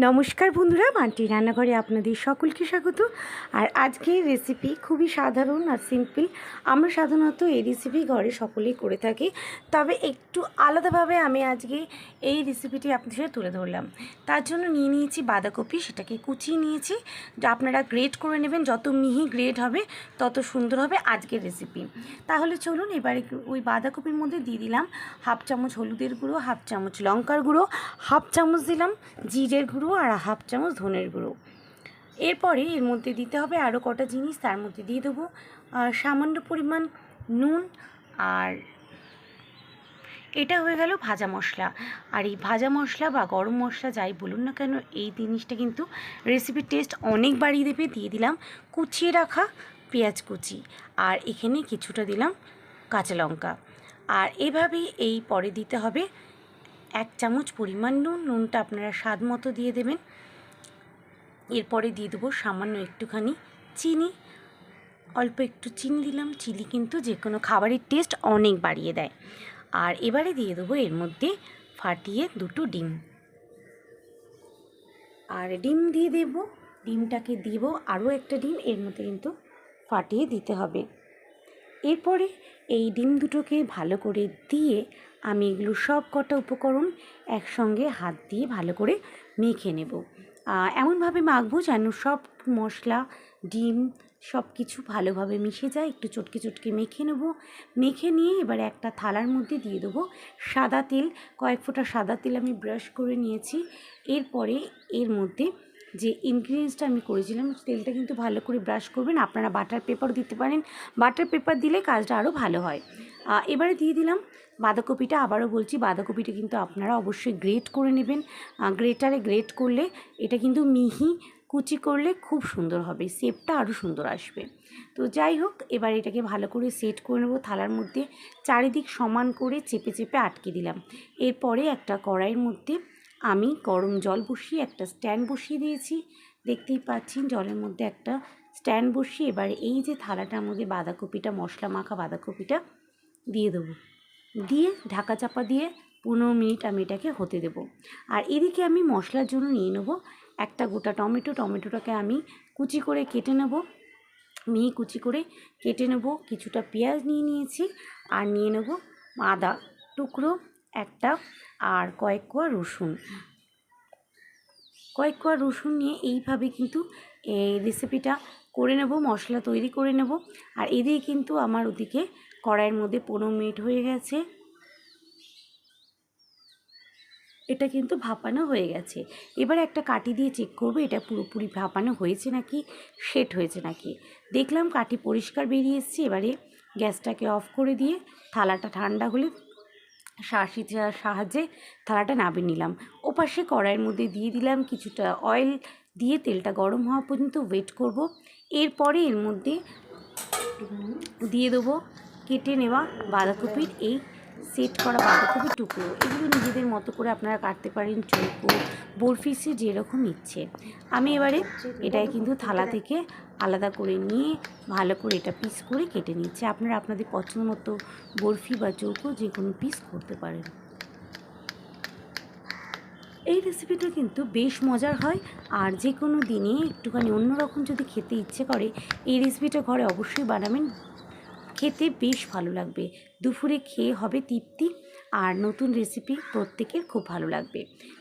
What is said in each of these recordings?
নমস্কার বন্ধুরা, মান্টির রান্নাঘরে আপনাদের সকলকে স্বাগত। আর আজকের রেসিপি খুবই সাধারণ আর সিম্পল। আমরা সাধারণত এই রেসিপি ঘরে সকলেই করে থাকি, তবে একটু আলাদাভাবে আমি আজকে এই রেসিপিটি আপনাদের সাথে তুলে ধরলাম। তার জন্য নিয়ে নিয়েছি বাঁধাকপি, সেটাকে কুচিয়ে নিয়েছি। যা আপনারা গ্রেট করে নেবেন, যত মিহি গ্রেট হবে তত সুন্দর হবে আজকের রেসিপি। তাহলে চলুন এবারে ওই বাঁধাকপির মধ্যে দিয়ে দিলাম হাফ চামচ হলুদের গুঁড়ো, হাফ চামচ লঙ্কার গুঁড়ো, হাফ চামচ দিলাম জিরের গুঁড়ো আর হাফ চামচ ধনের গুঁড়ো। এরপরে এর মধ্যে দিতে হবে আরও কটা জিনিস। তার মধ্যে দিয়ে দেবো সামান্য পরিমাণ নুন, আর এটা হয়ে গেল ভাজা মশলা। আর এই ভাজা মশলা বা গরম মশলা যাই বলুন না কেন, এই জিনিসটা কিন্তু রেসিপির টেস্ট অনেক বাড়িয়ে দেবে। দিয়ে দিলাম কুচিয়ে রাখা পেঁয়াজ কুচি, আর এখানে কিছুটা দিলাম কাঁচা লঙ্কা। আর এভাবেই এই পরে দিতে হবে 1 চামচ পরিমাণ নুন। নুনটা আপনারা স্বাদ মতো দিয়ে দেবেন। এরপরে দিয়ে দেবো সামান্য একটুখানি চিনি, অল্প একটু চিনি দিলাম। চিনি কিন্তু যে কোনো খাবারের টেস্ট অনেক বাড়িয়ে দেয়। আর এবারে দিয়ে দেবো এর মধ্যে ফাটিয়ে 2টো ডিম, আর ডিম দিয়ে দেব। ডিমটাকে দিব আরও একটা ডিম এর মধ্যে কিন্তু ফাটিয়ে দিতে হবে। এরপরে এই ডিম দুটোকে ভালো করে দিয়ে আমি এগুলো সব কটা উপকরণ একসঙ্গে হাত দিয়ে ভালো করে মেখে নেব। এমনভাবে মাখবো যেন সব মশলা, ডিম সব কিছু ভালোভাবে মিশে যায়। একটু চটকে চটকে মেখে নেব। মেখে নিয়ে এবারে একটা থালার মধ্যে দিয়ে দেবো সাদা তেল। কয়েক ফোঁটা সাদা তেল আমি ব্রাশ করে নিয়েছি। এরপরে এর মধ্যে যে ইনগ্রিডিয়েন্টসটা আমি করেছিলাম, তেলটা কিন্তু ভালো করে ব্রাশ করবেন। আপনারা বাটার পেপারও দিতে পারেন, বাটার পেপার দিলে কাজটা আরও ভালো হয়। এবারে দিয়ে দিলাম বাঁধাকপিটা। আবারও বলছি, বাঁধাকপিটা কিন্তু আপনারা অবশ্যই গ্রেট করে নেবেন। গ্রেটারে গ্রেট করলে এটা কিন্তু মিহি কুচি করলে খুব সুন্দর হবে, শেপটা আরও সুন্দর আসবে। তো যাই হোক, এবার এটাকে ভালো করে সেট করে নেবো থালার মধ্যে। চারিদিক সমান করে চেপে চেপে আটকে দিলাম। এরপরে একটা কড়াইয়ের মধ্যে আমি গরম জল বসিয়ে একটা স্ট্যান্ড বসিয়ে দিয়েছি। দেখতেই পাচ্ছেন জলের মধ্যে একটা স্ট্যান্ড বসিয়ে এবার এই যে থালাটার মধ্যে বাঁধাকপিটা, মশলা মাখা বাঁধাকপিটা দিয়ে দেবো। দিয়ে ঢাকা চাপা দিয়ে 15 মিনিট আমি এটাকে হতে দেবো। আর এদিকে আমি মশলার জন্য নিয়ে নেবো একটা গোটা টমেটো। টমেটোটাকে আমি কুচি করে কেটে নেব, মিহি কুচি করে কেটে নেব। কিছুটা পেঁয়াজ নিয়ে নিয়েছি, আর নিয়ে নেব আদা টুকরো একটা, আর কয়েক কোয়া রসুন নিয়ে এইভাবে কিন্তু এই রেসিপিটা করে নেব, মশলা তৈরি করে নেব। আর এদিকে কিন্তু আমার ওদিকে কড়াইয়ের মধ্যে 15 মিনিট হয়ে গেছে, এটা কিন্তু ভাপানো হয়ে গেছে। এবার একটা কাঠি দিয়ে চেক করব এটা পুরোপুরি ভাপানো হয়েছে নাকি, সেট হয়েছে নাকি। দেখলাম কাঠি পরিষ্কার বেরিয়ে এসছে। এবারে গ্যাসটাকে অফ করে দিয়ে থালাটা ঠান্ডা হলে শাঁসিটার সাহায্যে থালাটা নামিয়ে নিলাম। ওপাশে কড়াইয়ের মধ্যে দিয়ে দিলাম কিছুটা অয়েল, দিয়ে তেলটা গরম হওয়া পর্যন্ত ওয়েট করব। এরপরে এর মধ্যে দিয়ে দেবো কেটে নেওয়া বাঁধাকপির এই সেট করা বাঁধাকপির টুকরো। এগুলো নিজেদের মতো করে আপনারা কাটতে পারেন, চৌকো, বরফিসে যেরকম ইচ্ছে। আমি এবারে এটাই কিন্তু থালা থেকে আলাদা করে নিয়ে ভালো করে এটা পিস করে কেটে নিচ্ছি। আপনারা আপনাদের পছন্দ মতো বরফি বা চৌকো যে কোনো পিস করতে পারেন। এই রেসিপিটা কিন্তু বেশ মজার হয়, আর যে কোনো দিনে একটুখানি অন্যরকম যদি খেতে ইচ্ছে করে এই রেসিপিটা ঘরে অবশ্যই বানাবেন। খেতে বেশ ভালো লাগবে, দুপুরে খেয়ে হবে তৃপ্তি। আর নতুন রেসিপি প্রত্যেকের খুব ভালো লাগবে।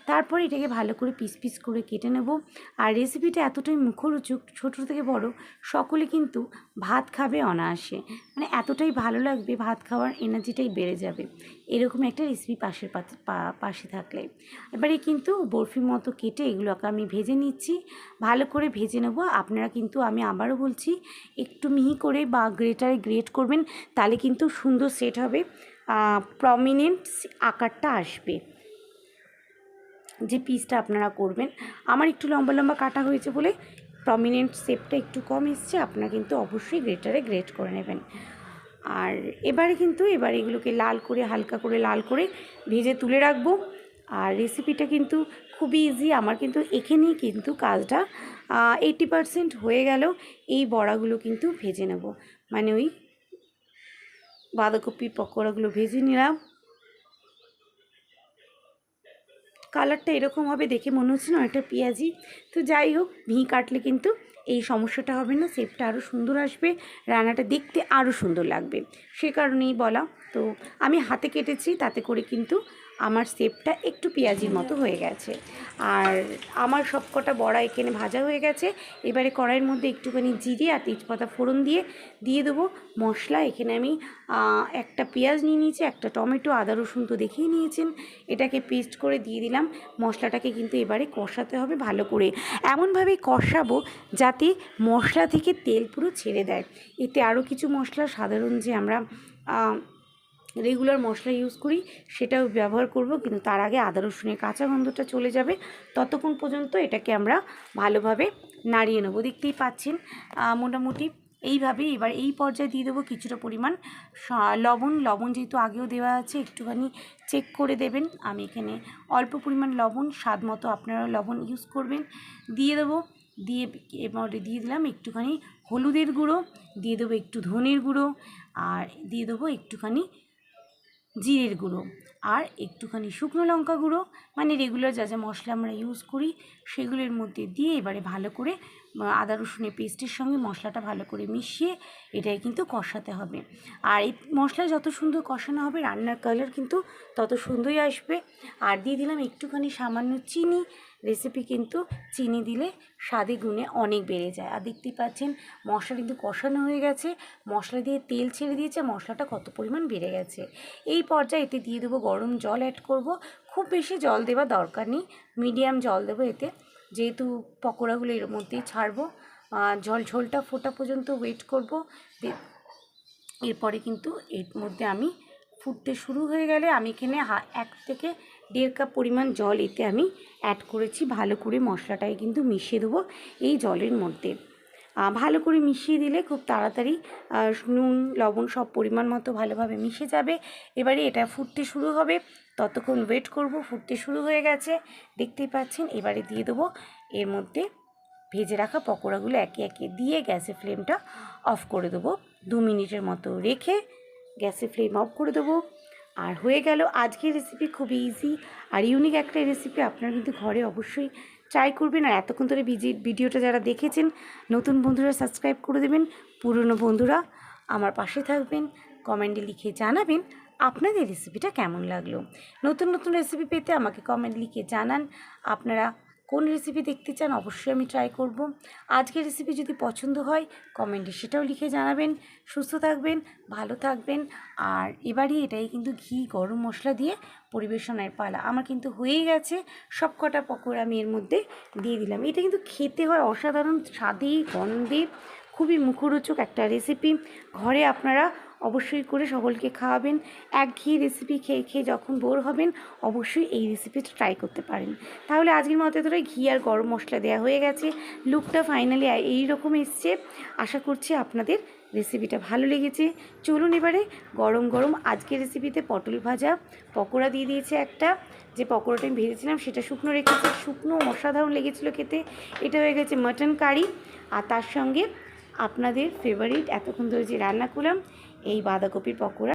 তারপর এটাকে ভালো করে পিস পিস করে কেটে নেব। আর রেসিপিটা এতটাই মুখরোচক, ছোটো থেকে বড় সকলে কিন্তু ভাত খাবে অনায়াসে, মানে এতটাই ভালো লাগবে, ভাত খাওয়ার এনার্জিটাই বেড়ে যাবে এরকম একটা রেসিপি পাশে থাকলে। এবারে কিন্তু বরফির মতো কেটে এগুলোকে আমি ভেজে নিচ্ছি, ভালো করে ভেজে নেব। আপনারা কিন্তু আমি আবারও বলছি একটু মিহি করে বা গ্রেটারে গ্রেট করবেন, তাহলে কিন্তু সুন্দর সেট হবে, প্রমিনেন্ট আকারটা আসবে যে পিসটা আপনারা করবেন। আমার একটু লম্বা লম্বা কাটা হয়েছে বলে প্রমিনেন্ট শেপটা একটু কম এসছে। আপনারা কিন্তু অবশ্যই গ্রেটারে গ্রেট করে নেবেন। আর এবারে এগুলোকে লাল করে, হালকা করে লাল করে ভেজে তুলে রাখবো। আর রেসিপিটা কিন্তু খুবই ইজি। আমার কিন্তু এখানেই কিন্তু কাজটা 80% হয়ে গেল। এই বড়াগুলো কিন্তু ভেজে নেব, মানে ওই বাঁধাকপির পকোড়াগুলো ভেজে নিলাম। কালারটা এরকম হবে, দেখে মনে হচ্ছে না অনেকটা পেঁয়াজি। তো যাই হোক, ভি কাটলে কিন্তু এই সমস্যাটা হবে না, শেপটা আরও সুন্দর আসবে, রান্নাটা দেখতে আরও সুন্দর লাগবে, সে কারণেই বলা। তো আমি হাতে কেটেছি, তাতে করে কিন্তু আমার শেপটা একটু পেঁয়াজির মতো হয়ে গেছে। আর আমার সবকটা বড়া এখানে ভাজা হয়ে গেছে। এবারে কড়াইয়ের মধ্যে একটুখানি জিরে আর তেজপাতা ফোড়ন দিয়ে দেবো মশলা। এখানে আমি একটা পেঁয়াজ নিয়ে নিয়েছি, একটা টমেটো, আদা রসুন তো দেখেই নিয়েছেন, এটাকে পেস্ট করে দিয়ে দিলাম। মশলাটাকে কিন্তু এবারে কষাতে হবে ভালো করে, এমনভাবে কষাবো যাতে মশলা থেকে তেল পুরো ছেড়ে দেয়। এতে আরও কিছু মশলা সাধারণ যে আমরা রেগুলার মশলা ইউজ করি সেটাও ব্যবহার করব, কিন্তু তার আগে আদা রসুনের কাঁচা গন্ধটা চলে যাবে, ততক্ষণ পর্যন্ত এটাকে আমরা ভালোভাবে নাড়িয়ে নেবো। দেখতেই পাচ্ছেন মোটামুটি এইভাবেই। এবার এই পর্যায়ে দিয়ে দেবো কিছুটা পরিমাণ লবণ, যেহেতু আগেও দেওয়া আছে একটুখানি চেক করে দেবেন। আমি এখানে অল্প পরিমাণ লবণ, স্বাদ মতো আপনারা লবণ ইউজ করবেন, দিয়ে দেবো। এবারে দিয়ে দিলাম একটুখানি হলুদের গুঁড়ো, দিয়ে দেবো একটু ধনের গুঁড়ো, আর দিয়ে দেবো একটুখানি জিরের গুঁড়ো, আর একটুখানি শুকনো লঙ্কা গুঁড়ো, মানে রেগুলার যা যা মশলা আমরা ইউজ করি সেগুলোর মধ্যে দিয়ে এবারে ভালো করে আদা রসুনের পেস্টের সঙ্গে মশলাটা ভালো করে মিশিয়ে এটাই কিন্তু কষাতে হবে। আর এই মশলা যত সুন্দর কষানো হবে রান্নার কালার কিন্তু তত সুন্দরই আসবে। আর দিয়ে দিলাম একটুখানি সামান্য চিনি, রেসিপি কিন্তু চিনি দিলে স্বাদে গুণে অনেক বেড়ে যায়। আর দেখতেই পাচ্ছেন মশলা কিন্তু কষানো হয়ে গেছে, মশলা দিয়ে তেল ছেড়ে দিয়েছে, মশলাটা কত পরিমাণ বেড়ে গেছে। এই পর্যায়ে এতে দিয়ে দেবো গরম জল অ্যাড করব। খুব বেশি জল দেওয়ার দরকার নেই, মিডিয়াম জল দেবো এতে, যেহেতু পকোড়াগুলো এর মধ্যেই ছাড়বো। ঝোলটা ফোটা পর্যন্ত ওয়েট করব। এরপরে কিন্তু এর মধ্যে আমি ফুটতে শুরু হয়ে গেলে আমি এখানে 1 থেকে 1.5 কাপ পরিমাণ জল এতে আমি অ্যাড করেছি। ভালো করে মশলাটাকে কিন্তু মিশিয়ে দেবো এই জলের মধ্যে। ভালো করে মিশিয়ে দিলে খুব তাড়াতাড়ি নুন লবণ সব পরিমাণ মতো ভালোভাবে মিশে যাবে। এবারে এটা ফুটতে শুরু হবে, ততক্ষণ ওয়েট করব। ফুটতে শুরু হয়ে গেছে দেখতেই পাচ্ছেন। এবারে দিয়ে দেবো এর মধ্যে ভেজে রাখা পকোড়াগুলো একে একে দিয়ে গ্যাসের ফ্লেমটা অফ করে দেবো। 2 মিনিটের মতো রেখে গ্যাসের ফ্লেম অফ করে দেবো। আর হয়ে গেল আজকের রেসিপি। খুবই ইজি আর ইউনিক একটা রেসিপি, আপনারা কিন্তু ঘরে অবশ্যই ট্রাই করবেন। আর এতক্ষণ ধরে ভিডিওটা যারা দেখেছেন, নতুন বন্ধুরা সাবস্ক্রাইব করে দেবেন, পুরনো বন্ধুরা আমার পাশে থাকবেন, কমেন্টে লিখে জানাবেন আপনাদের রেসিপিটা কেমন লাগলো। নতুন নতুন রেসিপি পেতে আমাকে কমেন্ট লিখে জানান আপনারা কোন রেসিপি দেখতে চান, অবশ্যই আমি ট্রাই করব। আজকের রেসিপি যদি পছন্দ হয় কমেন্টে সেটাও লিখে জানাবেন। সুস্থ থাকবেন, ভালো থাকবেন। আর এবারে এটাই কিন্তু ঘি গরম মশলা দিয়ে পরিবেশনের পালা। আমার কিন্তু হয়েই গেছে, সব কটা পকোড়া আমি এর মধ্যে দিয়ে দিলাম। এটা কিন্তু খেতে হয় অসাধারণ স্বাদে গন্ধে, খুবই মুখরোচক একটা রেসিপি। ঘরে আপনারা অবশ্যই করে সকলকে খাওয়াবেন। একঘেয়ে রেসিপি খেয়ে খেয়ে যখন বোর হবেন অবশ্যই এই রেসিপিটা ট্রাই করতে পারেন। তাহলে আজকের মতো ধরে ঘি আর গরম মশলা দেওয়া হয়ে গেছে, লুকটা ফাইনালি এইরকম এসছে। আশা করছি আপনাদের রেসিপিটা ভালো লেগেছে। চলুন এবারে গরম গরম আজকের রেসিপিতে পটল ভাজা পকোড়া দিয়ে দিয়েছে একটা, যে পকোড়াটা আমি ভেজেছিলাম সেটা শুকনো রেখেছি, শুকনো অসাধারণ লেগেছিলো খেতে। এটা হয়ে গেছে মাটন কারি, আর তার সঙ্গে আপনাদের ফেভারিট এতক্ষণ ধরে যে রান্না করলাম এই বাঁধাকপির পকোড়া।